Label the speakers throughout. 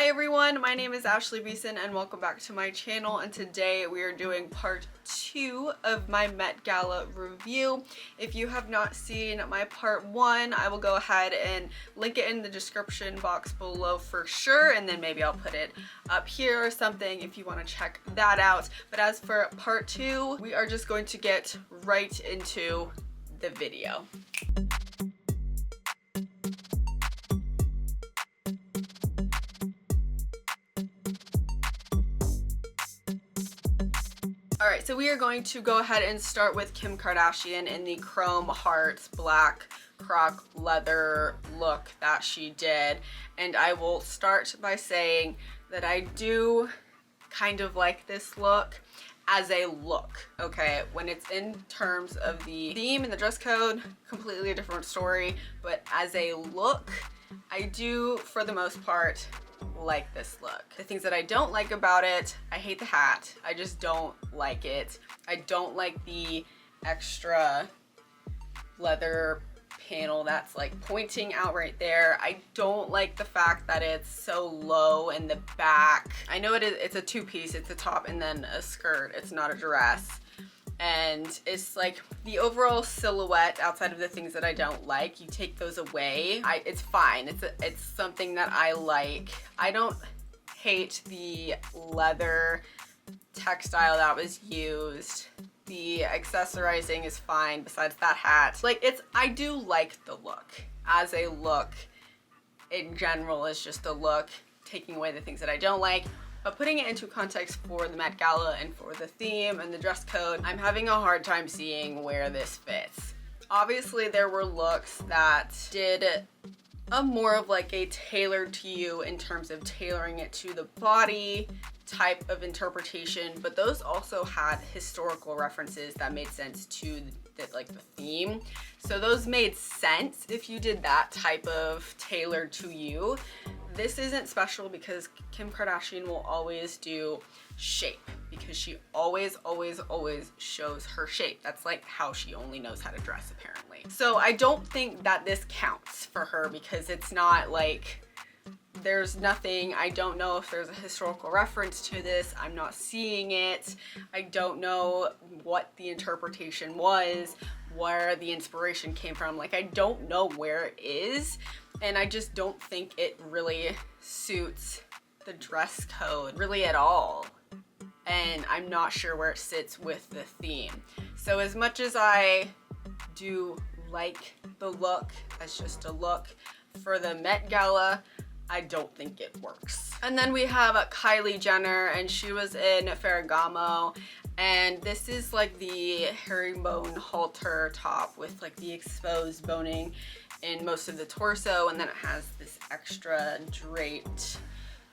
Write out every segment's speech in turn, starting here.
Speaker 1: everyone, my name is Ashley Beeson and welcome back to my channel, and today we are doing part 2 of my Met Gala review. If you have not seen my part 1, I will go ahead and link it in the description box below for sure, and then maybe I'll put it up here or something if you want to check that out. But as for part 2, we are just going to get right into the video. Alright, so we are going to go ahead and start with Kim Kardashian in the chrome hearts black croc leather look that she did. And I will start by saying that I do kind of like this look as a look, okay? When it's in terms of the theme and the dress code, completely a different story. But as a look, I do, for the most part, like this look. The things that I don't like about it, I hate the hat. I just don't like it. I don't like the extra leather panel that's like pointing out right there. I don't like the fact that it's so low in the back. I know it's a two-piece, it's a top and then a skirt. It's not a dress. And it's like the overall silhouette, outside of the things that I don't like, you take those away, it's fine. It's something that I like. I don't hate the leather textile that was used. The accessorizing is fine besides that hat. Like, I do like the look. As a look, in general, it's just a look, taking away the things that I don't like. But putting it into context for the Met Gala and for the theme and the dress code, I'm having a hard time seeing where this fits. Obviously, there were looks that did a more of like a tailored to you in terms of tailoring it to the body type of interpretation, but those also had historical references that made sense to the theme. So those made sense if you did that type of tailored to you. This isn't special because Kim Kardashian will always do shape, because she always shows her shape. That's like how she only knows how to dress, apparently. So I don't think that this counts for her, because it's not like there's nothing. I don't know if there's a historical reference to this. I'm not seeing it. I don't know what the interpretation was, where the inspiration came from. Like, I don't know where it is, and I just don't think it really suits the dress code really at all. And I'm not sure where it sits with the theme. So as much as I do like the look as just a look, for the Met Gala, I don't think it works. And then we have Kylie Jenner, and she was in Ferragamo, and this is like the herringbone halter top with like the exposed boning in most of the torso, and then it has this extra draped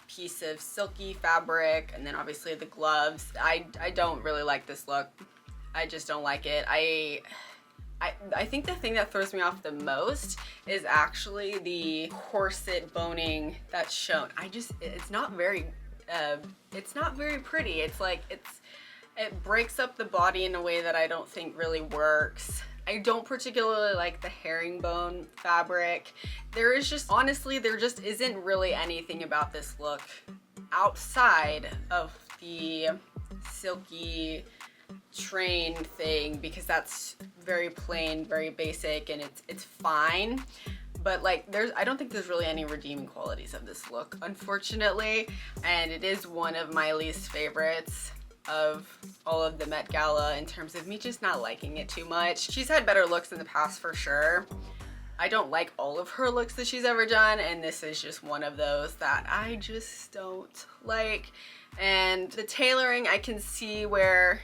Speaker 1: piece of silky fabric, and then obviously the gloves. I don't really like this look. I just don't like it. I think the thing that throws me off the most is actually the corset boning that's shown. It's not very pretty. It's like, it breaks up the body in a way that I don't think really works. I don't particularly like the herringbone fabric. There just isn't really anything about this look outside of the silky train thing, because that's very plain, very basic, and it's fine. But like, I don't think there's really any redeeming qualities of this look, unfortunately, and it is one of my least favorites of all of the Met Gala in terms of me just not liking it too much. She's had better looks in the past for sure. I don't like all of her looks that she's ever done, and this is just one of those that I just don't like. And the tailoring, I can see where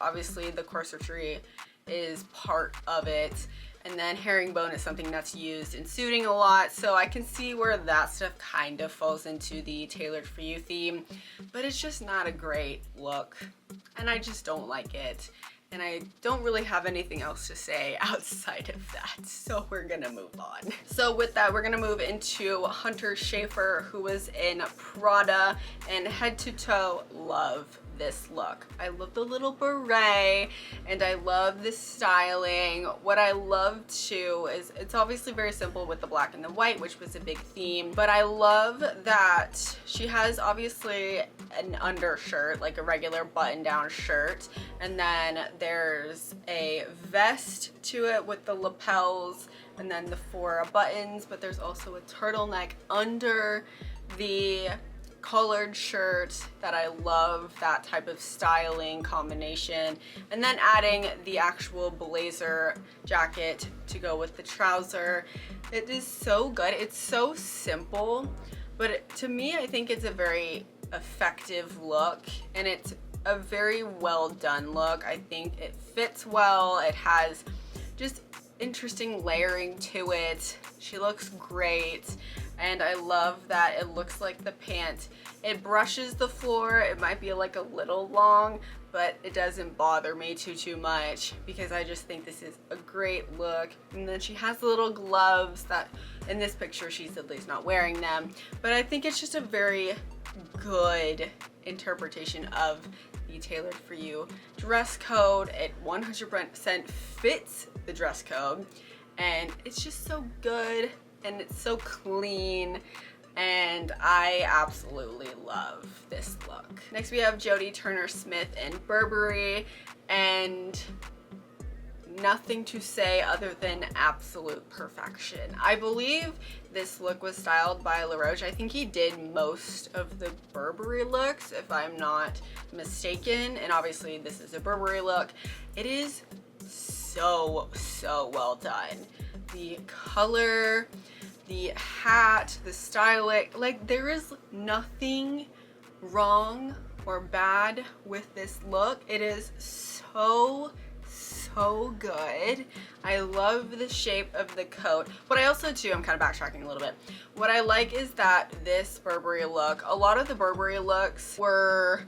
Speaker 1: obviously the corsetry is part of it, and then herringbone is something that's used in suiting a lot, so I can see where that stuff kind of falls into the tailored for you theme, but it's just not a great look, and I just don't like it. And I don't really have anything else to say outside of that, so we're gonna move on. So with that, we're gonna move into Hunter Schafer, who was in Prada, and head to toe love this look. I love the little beret and I love the styling. What I love too is it's obviously very simple with the black and the white, which was a big theme, but I love that she has obviously an undershirt, like a regular button-down shirt, and then there's a vest to it with the lapels and then the 4 buttons, but there's also a turtleneck under the collared shirt that I love that type of styling combination, and then adding the actual blazer jacket to go with the trouser. It is so good. It's so simple, but to me I think it's a very effective look and it's a very well done look. I think it fits well. It has just interesting layering to it. She looks great. And I love that it looks like the pant, it brushes the floor. It might be like a little long, but it doesn't bother me too much because I just think this is a great look. And then she has the little gloves that in this picture she's at least not wearing them, but I think it's just a very good interpretation of the Tailored For You dress code. It 100% fits the dress code and it's just so good. And it's so clean and I absolutely love this look. Next we have Jodie Turner-Smith in Burberry, and nothing to say other than absolute perfection. I believe this look was styled by La Roche. I think he did most of the Burberry looks if I'm not mistaken, and obviously this is a Burberry look. It is so well done. The color, the hat, the styling, like there is nothing wrong or bad with this look. It is so good. I love the shape of the coat. What I also do, I'm kind of backtracking a little bit. What I like is that this Burberry look, a lot of the Burberry looks were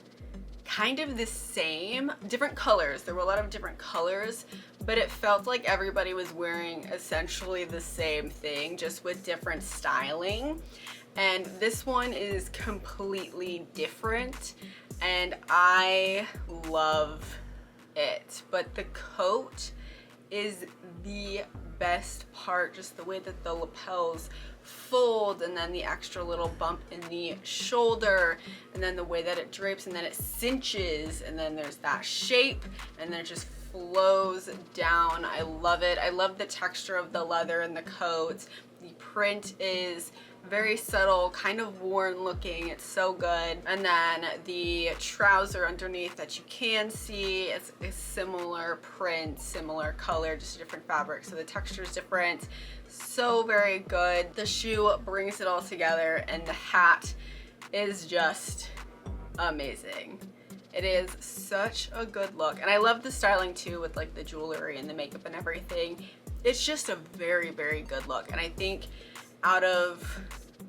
Speaker 1: kind of the same, different colors. There were a lot of different colors, but it felt like everybody was wearing essentially the same thing, just with different styling. And this one is completely different, and I love it. But the coat is the best part, just the way that the lapels fold, and then the extra little bump in the shoulder, and then the way that it drapes, and then it cinches, and then there's that shape, and then it just flows down. I love it. I love the texture of the leather in the coat. The print is very subtle, kind of worn looking. It's so good. And then the trouser underneath that you can see, it's a similar print, similar color, just a different fabric, so the texture is different. So very good. The shoe brings it all together, and the hat is just amazing. It is such a good look, and I love the styling too with like the jewelry and the makeup and everything. It's just a very good look, and I think out of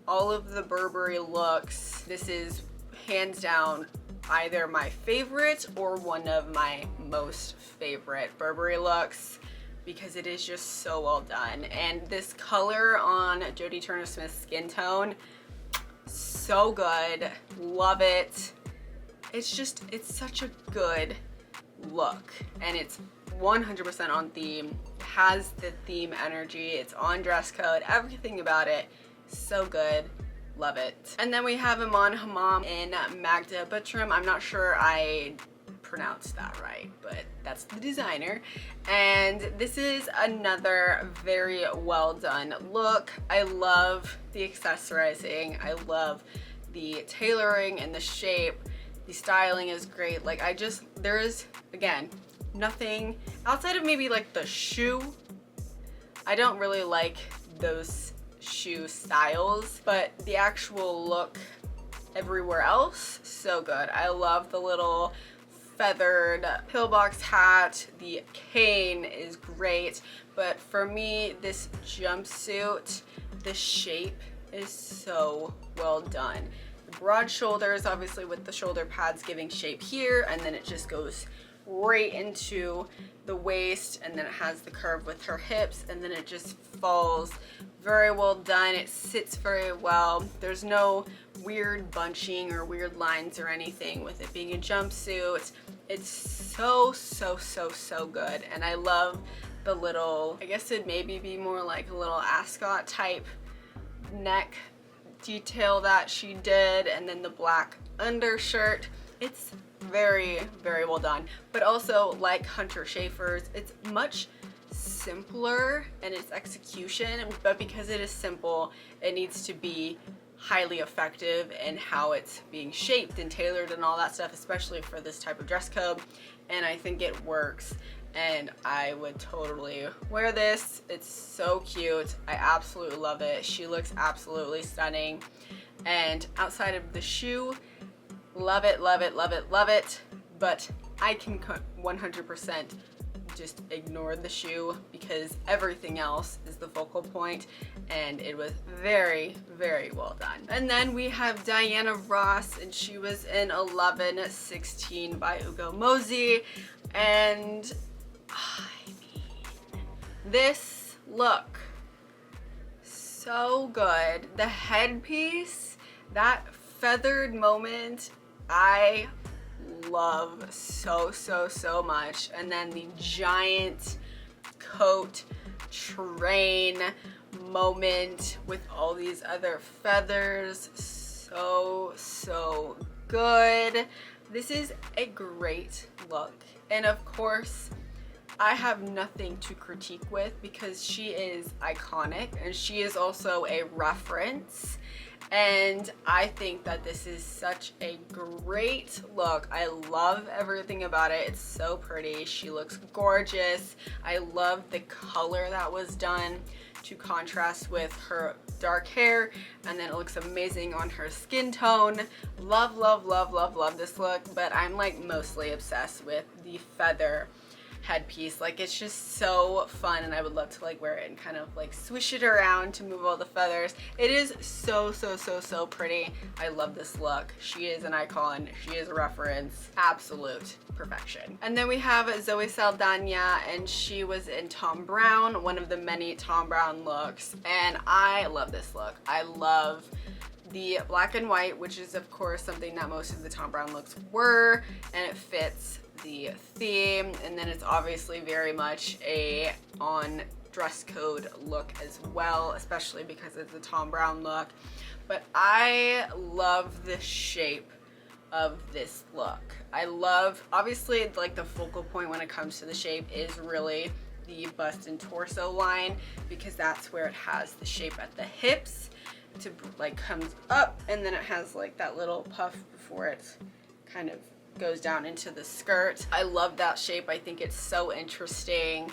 Speaker 1: all of the Burberry looks, this is hands down either my favorite or one of my most favorite Burberry looks, because it is just so well done. And this color on Jodie Turner-Smith's skin tone, so good. Love it. It's such a good look, and it's 100% on theme. It has the theme energy. It's on dress code. Everything about it, so good. Love it. And then we have Imaan Hammam in Magda Butrym. I'm not sure I pronounced that right, but that's the designer. And this is another very well done look. I love the accessorizing. I love the tailoring and the shape. The styling is great. Like there is, again, nothing outside of maybe like the shoe. I don't really like those shoe styles, but the actual look everywhere else, so good. I love the little feathered pillbox hat. The cane is great, but for me, this jumpsuit, the shape is so well done. The broad shoulders, obviously with the shoulder pads giving shape here, and then it just goes right into the waist, and then it has the curve with her hips, and then it just falls. Very well done. It sits very well. There's no weird bunching or weird lines or anything with it being a jumpsuit. It's so good. And I love the little, I guess it'd maybe be more like a little ascot type neck detail that she did, and then the black undershirt. It's very well done. But also, like Hunter Schafer's, it's much simpler in its execution, but because it is simple, it needs to be highly effective in how it's being shaped and tailored and all that stuff, especially for this type of dress code. And I think it works, and I would totally wear this. It's so cute. I absolutely love it. She looks absolutely stunning. And outside of the shoe, love it. But I can 100% just ignore the shoe because everything else is the focal point, and it was very well done. And then we have Diana Ross, and she was in 11:16 by Ugo Mozie, and I mean, this look, so good. The headpiece, that feathered moment, I love so much. And then the giant coat train moment with all these other feathers, so good. This is a great look, and of course I have nothing to critique with because she is iconic and she is also a reference. And I think that this is such a great look. I love everything about it. It's so pretty. She looks gorgeous. I love the color that was done to contrast with her dark hair, and then it looks amazing on her skin tone. Love this look, but I'm like mostly obsessed with the feather headpiece. Like, it's just so fun, and I would love to like wear it and kind of like swish it around to move all the feathers. It is so pretty. I love this look. She is an icon. She is a reference. Absolute perfection. And then we have Zoe Saldaña, and she was in Thom Browne, one of the many Thom Browne looks, and I love this look. I love the black and white, which is of course something that most of the Thom Browne looks were, and it fits the theme. And then it's obviously very much a on dress code look as well, especially because it's a Thom Browne look. But I love the shape of this look. I love, obviously, like the focal point when it comes to the shape is really the bust and torso line, because that's where it has the shape at the hips to like comes up, and then it has like that little puff before it kind of goes down into the skirt. I love that shape. I think it's so interesting,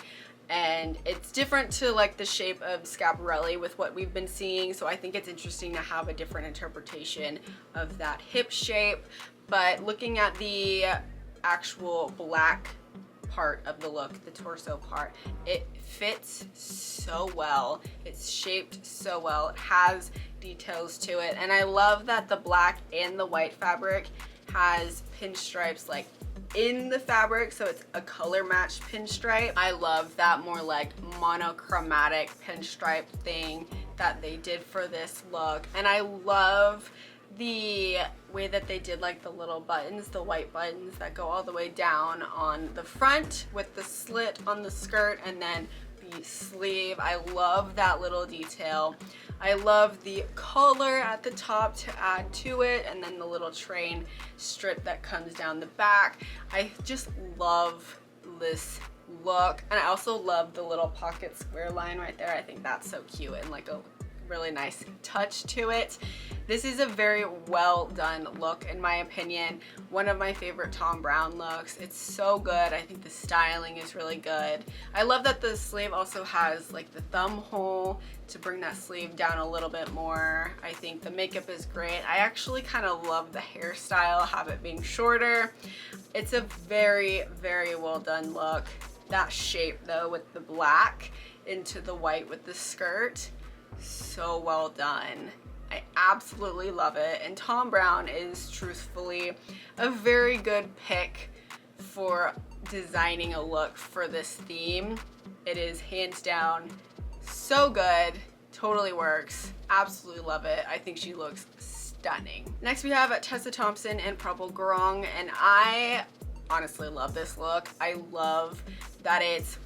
Speaker 1: and it's different to like the shape of Schiaparelli with what we've been seeing, so I think it's interesting to have a different interpretation of that hip shape. But looking at the actual black part of the look, the torso part, it fits so well. It's shaped so well. It has details to it, and I love that the black and the white fabric has pinstripes like in the fabric, so it's a color matched pinstripe. I love that more like monochromatic pinstripe thing that they did for this look, and I love the way that they did like the little buttons, the white buttons that go all the way down on the front with the slit on the skirt and then the sleeve. I love that little detail. I love the collar at the top to add to it, and then the little train strip that comes down the back. I just love this look, and I also love the little pocket square line right there. I think that's so cute and like a really nice touch to it. This is a very well done look in my opinion. One of my favorite Thom Browne looks. It's so good. I think the styling is really good. I love that the sleeve also has like the thumb hole to bring that sleeve down a little bit more. I think the makeup is great. I actually kind of love the hairstyle, have it being shorter. It's a very well done look. That shape though with the black into the white with the skirt, so well done. I absolutely love it, and Thom Browne is truthfully a very good pick for designing a look for this theme. It is hands down so good, totally works, absolutely love it. I think she looks stunning. Next we have Tessa Thompson and Prabal Gurung, and I honestly love this look. I love that it's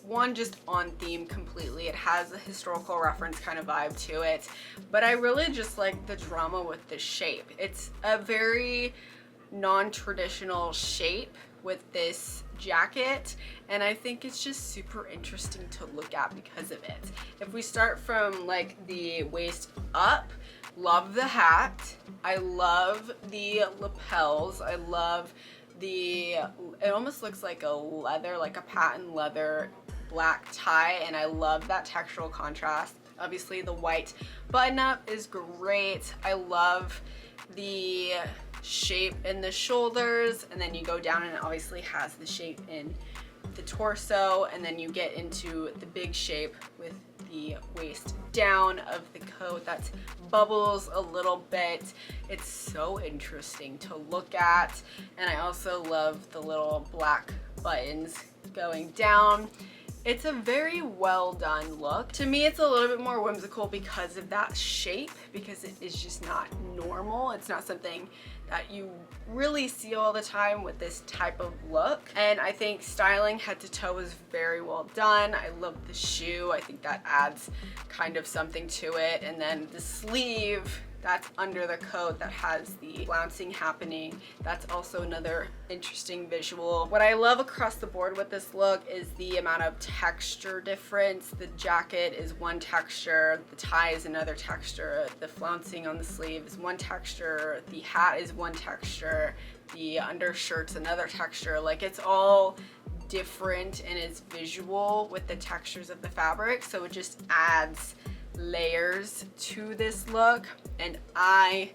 Speaker 1: one, just on theme completely. It has a historical reference kind of vibe to it, but I really just like the drama with the shape. It's a very non-traditional shape with this jacket, and I think it's just super interesting to look at because of it. If we start from like the waist up, love the hat. I love the lapels. I love it almost looks like a leather, like a patent leather black tie, and I love that textural contrast. Obviously the white button up is great. I love the shape in the shoulders, and then you go down and it obviously has the shape in the torso, and then you get into the big shape with the waist down of the coat that bubbles a little bit. It's so interesting to look at, and I also love the little black buttons going down. It's a very well done look. To me, it's a little bit more whimsical because of that shape, because it is just not normal. It's not something that you really see all the time with this type of look. And I think styling head to toe is very well done. I love the shoe. I think that adds kind of something to it. And then the sleeve that's under the coat that has the flouncing happening, that's also another interesting visual. What I love across the board with this look is the amount of texture difference. The jacket is one texture, the tie is another texture, the flouncing on the sleeve is one texture, the hat is one texture, the undershirt's another texture. Like, it's all different in its visual with the textures of the fabric, so it just adds layers to this look, and I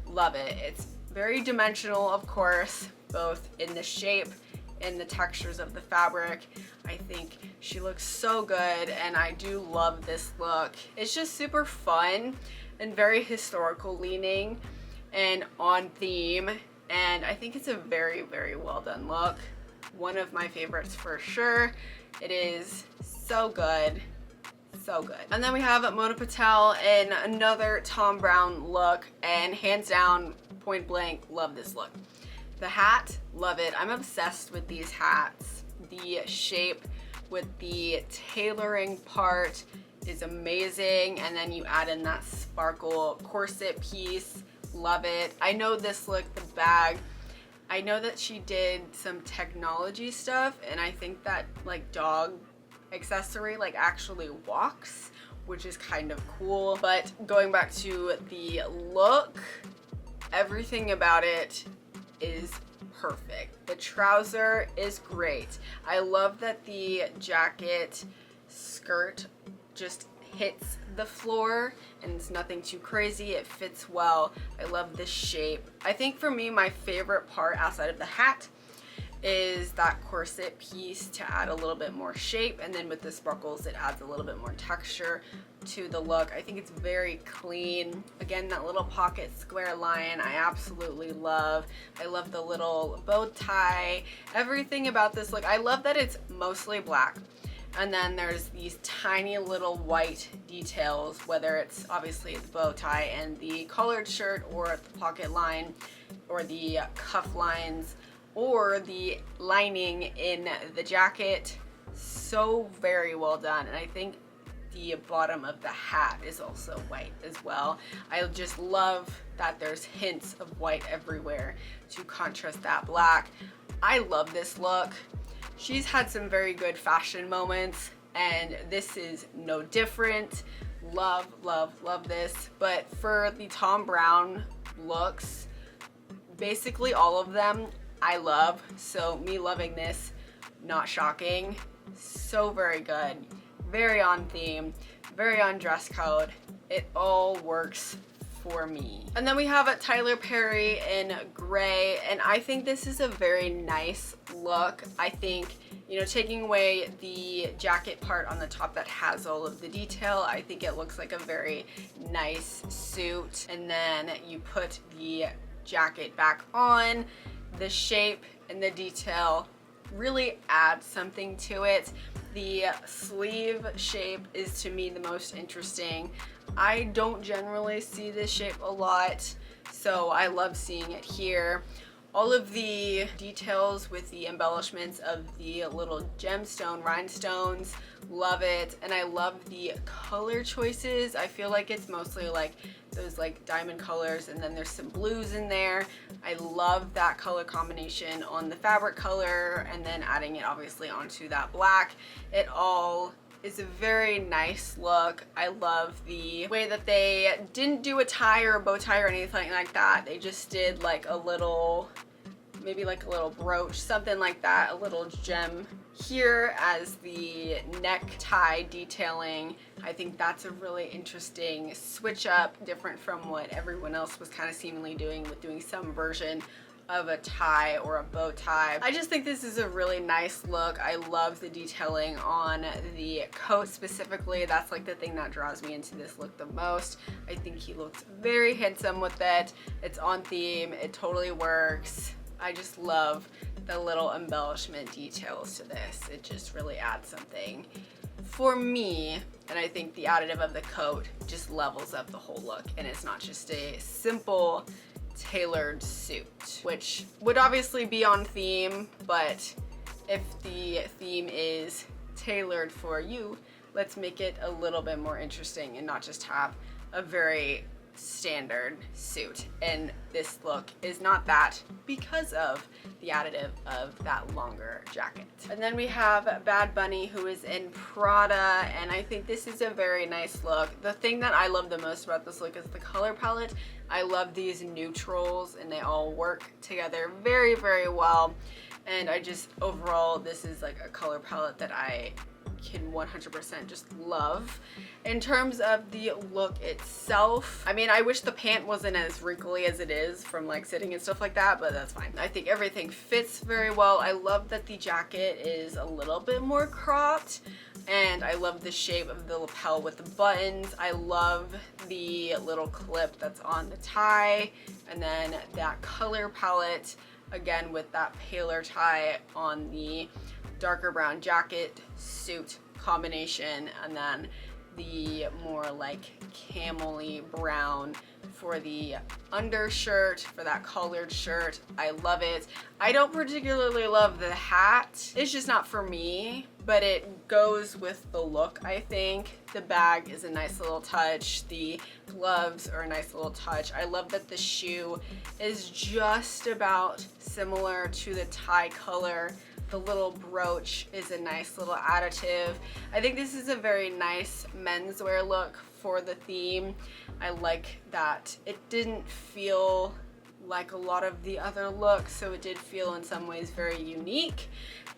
Speaker 1: love it. It's very dimensional, of course, both in the shape and the textures of the fabric. I think she looks so good, and I do love this look. It's just super fun and very historical leaning and on theme, and I think it's a very, very well done look. One of my favorites for sure. It is so good. So good. And then we have Mona Patel in another Thom Browne look, and hands down, point blank, love this look. The hat, love it. I'm obsessed with these hats. The shape with the tailoring part is amazing, and then you add in that sparkle corset piece, love it. I know this look, the bag, I know that she did some technology stuff, and I think that like dog accessory like actually walks, which is kind of cool. But going back to the look, everything about it is perfect. The trouser is great. I love that the jacket skirt just hits the floor and it's nothing too crazy. It fits well. I love the shape. I think for me, my favorite part outside of the hat is that corset piece to add a little bit more shape, and then with the sparkles it adds a little bit more texture to the look. I think it's very clean. Again, that little pocket square line I absolutely love. I love the little bow tie, everything about this look. I love that it's mostly black, and then there's these tiny little white details, whether it's obviously the bow tie and the collared shirt, or the pocket line, or the cuff lines, or the lining in the jacket. So very well done. And I think the bottom of the hat is also white as well. I just love that there's hints of white everywhere to contrast that black. I love this look. She's had some very good fashion moments, and this is no different. Love, love, love this. But for the Thom Browne looks, basically all of them I love, so me loving this, not shocking. So very good, very on theme, very on dress code. It all works for me. And then we have Tyler Perry in gray, and I think this is a very nice look. I think, you know, taking away the jacket part on the top that has all of the detail, I think it looks like a very nice suit. And then you put the jacket back on, the shape and the detail really add something to it. The sleeve shape is to me the most interesting. I don't generally see this shape a lot, so I love seeing it here. All of the details with the embellishments of the little gemstone rhinestones, love it. And I love the color choices. I feel like it's mostly like those like diamond colors, and then there's some blues in there. I love that color combination on the fabric color, and then adding it obviously onto that black. It all is a very nice look. I love the way that they didn't do a tie or a bow tie or anything like that. They just did like a little, maybe like a little brooch, something like that, a little gem here as the necktie detailing. I think that's a really interesting switch up, different from what everyone else was kind of seemingly doing with doing some version of a tie or a bow tie. I just think this is a really nice look. I love the detailing on the coat specifically. That's like the thing that draws me into this look the most. I think he looks very handsome with it. It's on theme. It totally works. I just love the little embellishment details to this. It just really adds something for me, and I think the additive of the coat just levels up the whole look, and it's not just a simple tailored suit, which would obviously be on theme, but if the theme is tailored for you, let's make it a little bit more interesting and not just have a very standard suit. And this look is not that because of the additive of that longer jacket. And then we have Bad Bunny, who is in Prada, and I think this is a very nice look. The thing that I love the most about this look is the color palette. I love these neutrals, and they all work together very, very well. And I just, overall, this is like a color palette that I can 100% just love. In terms of the look itself, I mean, I wish the pant wasn't as wrinkly as it is from like sitting and stuff like that, but that's fine. I think everything fits very well. I love that the jacket is a little bit more cropped, and I love the shape of the lapel with the buttons. I love the little clip that's on the tie, and then that color palette again with that paler tie on the darker brown jacket suit combination, and then the more like camel-y brown for the undershirt, for that collared shirt. I love it. I don't particularly love the hat. It's just not for me, but it goes with the look, I think. The bag is a nice little touch. The gloves are a nice little touch. I love that the shoe is just about similar to the tie color. The little brooch is a nice little additive. I think this is a very nice menswear look for the theme. I like that it didn't feel like a lot of the other looks, so it did feel in some ways very unique,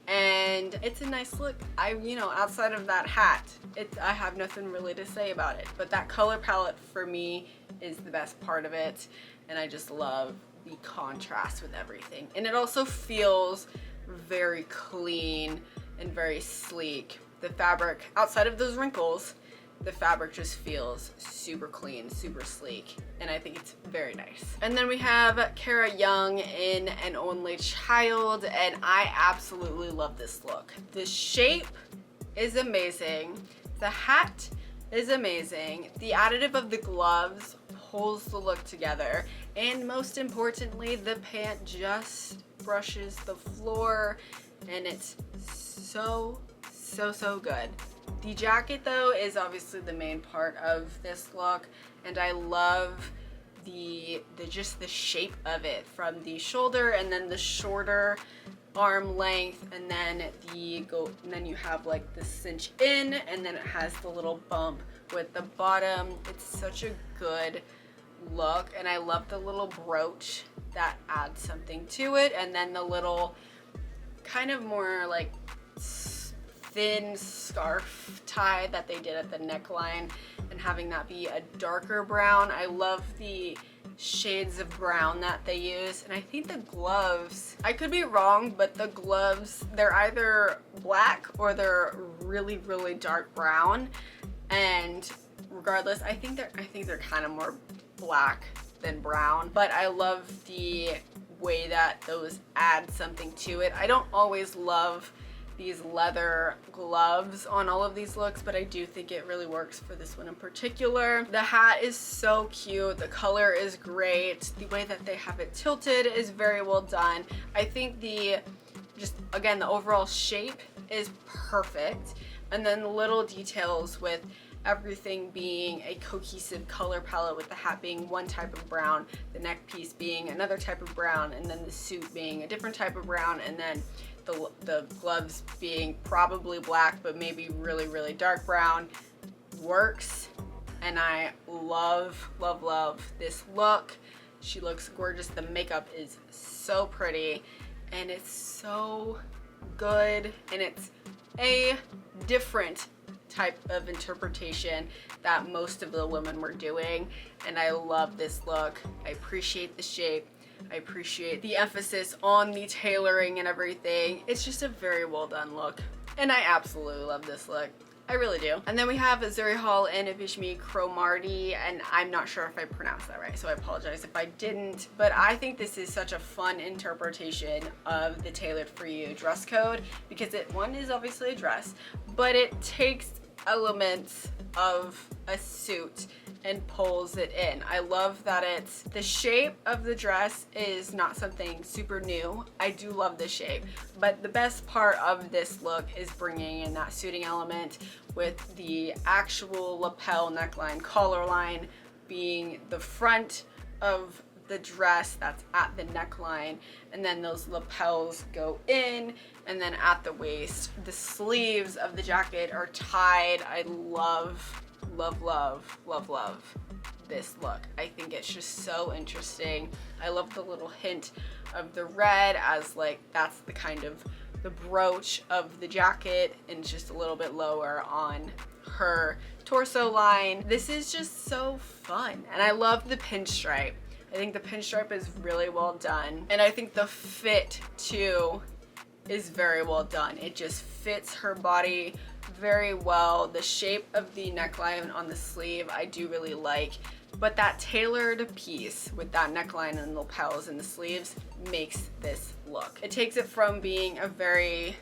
Speaker 1: and it's a nice look. You know, outside of that hat, I have nothing really to say about it, but that color palette for me is the best part of it, and I just love the contrast with everything. And it also feels very clean and very sleek. The fabric, outside of those wrinkles, the fabric just feels super clean, super sleek, and I think it's very nice. And then we have Kara Young in anOnlyChild, and I absolutely love this look. The shape is amazing. The hat is amazing. The additive of the gloves pulls the look together, and most importantly, the pant just brushes the floor, and it's so good. The jacket though is obviously the main part of this look, and I love the shape of it, from the shoulder and then the shorter arm length, and then you have like the cinch in, and then it has the little bump with the bottom. It's such a good look, and I love the little brooch that adds something to it, and then the little kind of more like thin scarf tie that they did at the neckline, and having that be a darker brown. I love the shades of brown that they use, and I think the gloves, I could be wrong, but the gloves, they're either black or they're really dark brown, and regardless, I think they're kind of more black than brown. But I love the way that those add something to it. I don't always love these leather gloves on all of these looks, but I do think it really works for this one in particular. The hat is so cute. The color is great. The way that they have it tilted is very well done. I think just again, the overall shape is perfect. And then the little details with everything being a cohesive color palette, with the hat being one type of brown, the neck piece being another type of brown, and then the suit being a different type of brown, and then the gloves being probably black but maybe really, really dark brown, works. And I love, love, love this look. She looks gorgeous. The makeup is so pretty and it's so good, and it's a different type of interpretation that most of the women were doing, and I love this look. I appreciate the shape. I appreciate the emphasis on the tailoring and everything. It's just a very well done look, and I absolutely love this look. I really do. And then we have Zuri Hall and Bishme Cromartie, and I'm not sure if I pronounced that right, so I apologize if I didn't, but I think this is such a fun interpretation of the Tailored For You dress code, because one is obviously a dress, but it takes elements of a suit and pulls it in. I love that the shape of the dress is not something super new. I do love the shape, but the best part of this look is bringing in that suiting element with the actual lapel neckline, collar line being the front of the dress that's at the neckline, and then those lapels go in, and then at the waist the sleeves of the jacket are tied. I love, love, love, love, love this look. I think it's just so interesting. I love the little hint of the red, as like that's the kind of the brooch of the jacket, and just a little bit lower on her torso line. This is just so fun, and I love the pinstripe. I think the pinstripe is really well done, and I think the fit too is very well done. It just fits her body very well. The shape of the neckline on the sleeve I do really like, but that tailored piece with that neckline and the lapels and the sleeves makes this look. It takes it from being a very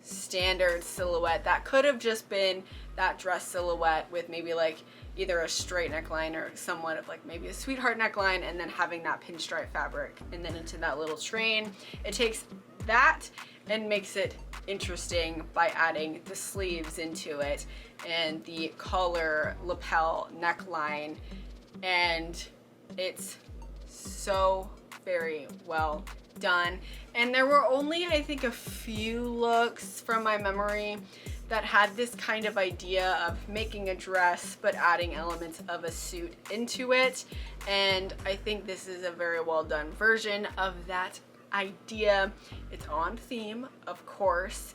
Speaker 1: standard silhouette that could have just been that dress silhouette with maybe like either a straight neckline or somewhat of like maybe a sweetheart neckline, and then having that pinstripe fabric and then into that little train. It takes that and makes it interesting by adding the sleeves into it and the collar lapel neckline, and it's so very well done. And there were only, I think, a few looks from my memory that had this kind of idea of making a dress but adding elements of a suit into it, and I think this is a very well done version of that idea. It's on theme, of course,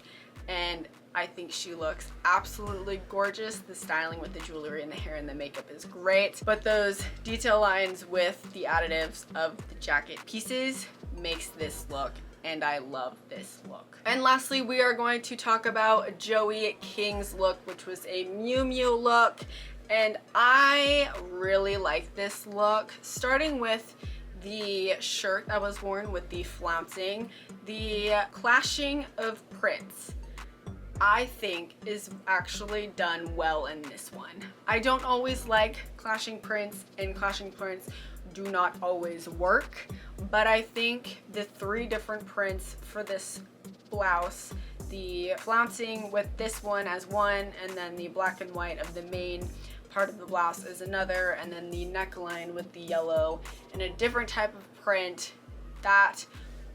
Speaker 1: and I think she looks absolutely gorgeous. The styling with the jewelry and the hair and the makeup is great, but those detail lines with the additives of the jacket pieces makes this look, and I love this look. And lastly, we are going to talk about Joey King's look, which was a Miu Miu look, and I really like this look. Starting with the shirt that was worn with the flouncing, the clashing of prints, I think is actually done well in this one. I don't always like clashing prints, and clashing prints do not always work, but I think the 3 different prints for this blouse, the flouncing with this one as one, and then the black and white of the main part of the blouse is another, and then the neckline with the yellow and a different type of print, that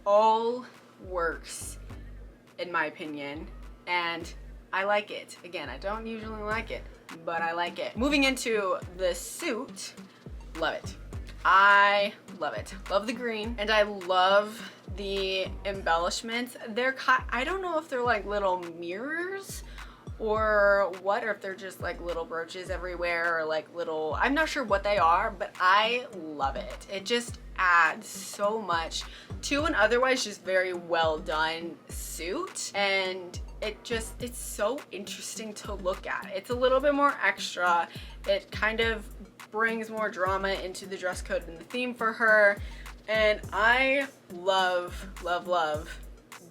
Speaker 1: all works in my opinion, and I like it. Again, I don't usually like it, but I like it. Moving into the suit, love it. I love it. Love the green, and I love the embellishments. I don't know if they're like little mirrors or what, or if they're just like little brooches everywhere, or like little, I'm not sure what they are, but I love it. It just adds so much to an otherwise just very well done suit, and it's so interesting to look at. It's a little bit more extra. It kind of brings more drama into the dress code and the theme for her, And I love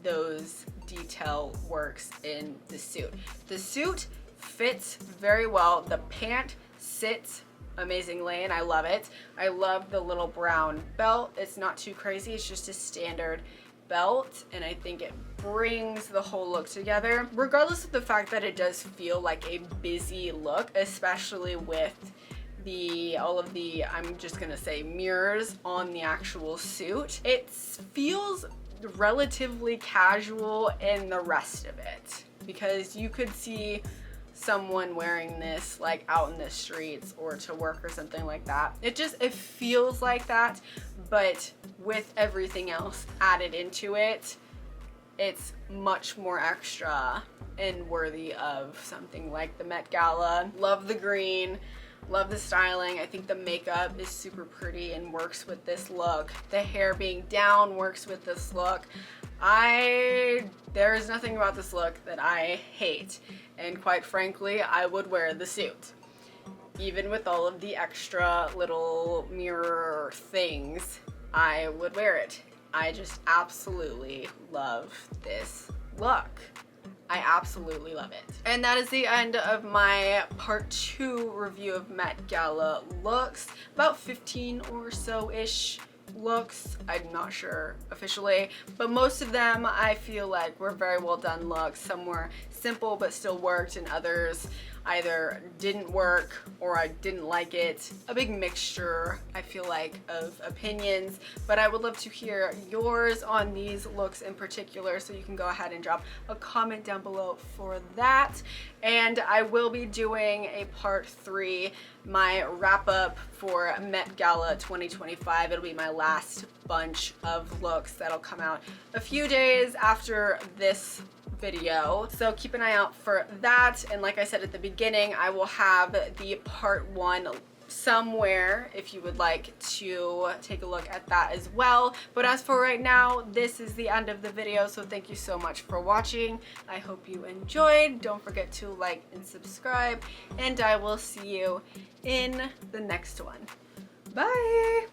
Speaker 1: those detail works in the suit. The suit fits very well. The pant sits amazingly and I love it. I love the little brown belt. It's not too crazy. It's just a standard belt and I think it brings the whole look together, regardless of the fact that it does feel like a busy look, especially with all of the, I'm just gonna say, mirrors on the actual suit. It feels relatively casual in the rest of it because you could see someone wearing this like out in the streets or to work or something like that. It feels like that, but with everything else added into it, it's much more extra and worthy of something like the Met Gala. Love the green. Love the styling. I think the makeup is super pretty and works with this look. The hair being down works with this look. There is nothing about this look that I hate. And quite frankly, I would wear the suit. Even with all of the extra little mirror things, I would wear it. I just absolutely love this look. I absolutely love it. And that is the end of my part 2 review of Met Gala looks. About 15 or so-ish looks. I'm not sure officially, but most of them I feel like were very well done looks. Some were simple but still worked and others either didn't work or I didn't like it. A big mixture, I feel like, of opinions, but I would love to hear yours on these looks in particular, so you can go ahead and drop a comment down below for that. And I will be doing a part 3, my wrap up for Met Gala 2025. It'll be my last bunch of looks that'll come out a few days after this video, so keep an eye out for that. And like I said at the beginning, I will have the part 1 somewhere if you would like to take a look at that as well. But as for right now, this is the end of the video, so thank you so much for watching. I hope you enjoyed. Don't forget to like and subscribe, and I will see you in the next one. Bye.